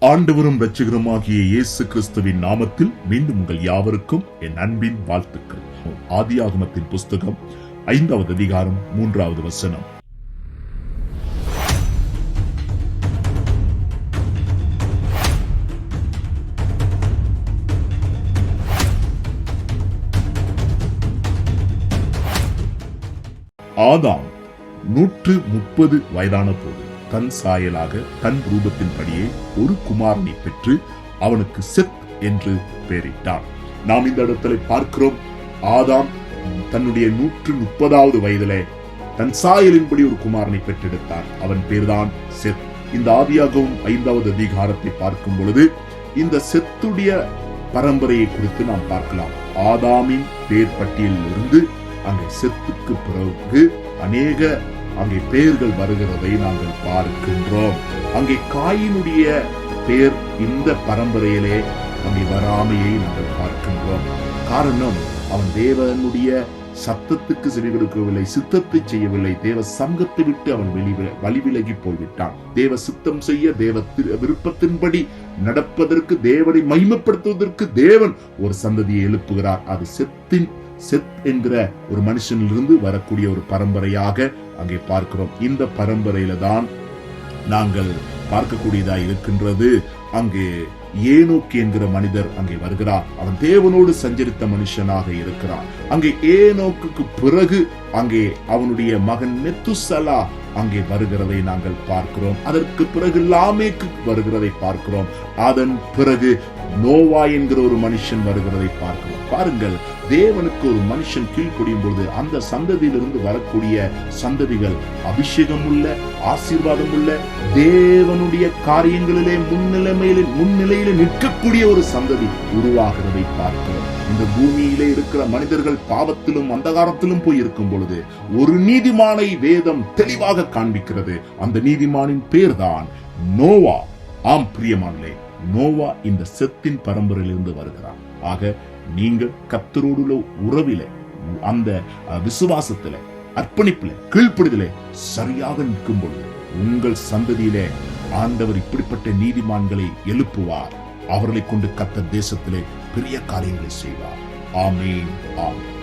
ஆண்டவரும் இரட்சகருமாகிய இயேசு கிறிஸ்துவின் நாமத்தில் மீண்டும் உங்கள் யாவருக்கும் என் அன்பின் வாழ்த்துக்கள். ஆதியாகமத்தின் புஸ்தகம் 5வது அதிகாரம் 3வது வசனம். ஆதாம் 130 வயதான போது தன் சாயலாக தன் ரூபத்தின்படியே ஒரு குமாரனை பெற்று அவனுக்கு செத் என்று பெயரிட்டார். நாம் இந்த இடத்துல பார்க்கிறோம், ஆதாம் தன்னுடைய 130வது வயதிலே தன் சாயலின்படி ஒரு குமாரனை பெற்றெடுத்தார். அவன் பேர்தான் செத். இந்த ஆதியாகமம் 5வது அதிகாரத்தை பார்க்கும் பொழுது இந்த செத்துடைய பரம்பரையை குறித்து நாம் பார்க்கலாம். ஆதாமின் பேர் பட்டியலில் இருந்து அங்கே செத்துக்கு பிறகு அநேக அங்கே பெயர்கள் வருகிறதை நாங்கள் பார்க்கின்றோம். அங்கே காயினுடைய பெயர் இந்த பரம்பரையிலே அங்கே வராமையை நாங்கள் பார்க்கின்றோம். காரணம், அவன் தேவனுடைய சத்தத்துக்கு செவி கொடுக்கவில்லை, சித்தத்தை செய்யவில்லை. தேவ சங்கத்தை விட்டு அவன் வழிவிலகி போய்விட்டான். தேவ சித்தம் செய்ய, தேவ விருப்பத்தின்படி நடப்பதற்கு, தேவனை மகிமைப்படுத்துவதற்கு தேவன் ஒரு சந்ததியை எழுப்புகிறார். அது செத் என்கிற ஒரு மனுஷனிலிருந்து வரக்கூடிய ஒரு பரம்பரையாக அங்கே பார்க்கிறோம். இந்த பரம்பரையில தான் நாங்கள் பார்க்கக்கூடியதா இருக்கின்றது. அங்கே ஏனோக்கு என்கிற மனிதர் அங்கே வருகிறார். அவன் தேவனோடு சஞ்சரித்த மனுஷனாக இருக்கிறார். அங்கே ஏனோக்கு பிறகு அங்கே அவனுடைய மகன் மெத்துசலா அங்கே வருகிறதை நாங்கள் பார்க்கிறோம். அதற்கு பிறகு லாமேக்கு வருகிறதை பார்க்கிறோம். அதன் பிறகு நோவா என்கிற ஒரு மனுஷன் வருகிறதை பார்க்கிறோம். பாருங்கள், தேவனுக்கு ஒரு மனுஷன் கீழ்ப்படியும் பொழுது அந்த சந்ததியிலிருந்து வரக்கூடிய சந்ததிகள் அபிஷேகம் உள்ள, ஆசீர்வாதம் உள்ள, தேவனுடைய காரியங்களிலே முன்னிலையில நிற்கக்கூடிய ஒரு சந்ததி உருவாகிறதை பார்க்கிறோம். இந்த பூமியிலே இருக்கிற மனிதர்கள் பாவத்திலும் அந்தகாரத்திலும் போய் இருக்கும் பொழுது ஒரு நீதிமானை வேதம் தெளிவாக காண்பிக்கிறது. அந்த நீதிமானின் பேர்தான் நோவா. ஆம் பிரியமானே, நோவா இந்த செத்தின் பரம்பரையிலிருந்து வருகிறார். ஆக நீங்கள் கர்த்தரோடுள்ள உறவில, அந்த விசுவாசத்தில, அர்ப்பணிப்பில, கீழ்ப்படிதலே சரியாக நிற்கும் பொழுது உங்கள் சந்ததியிலே ஆண்டவர் இப்படிப்பட்ட நீதிமான்களை எழுப்புவார். அவர்களை கொண்டு கர்த்தர் தேசத்திலே பெரிய காரியங்களை செய்வார். ஆமென், ஆமென்.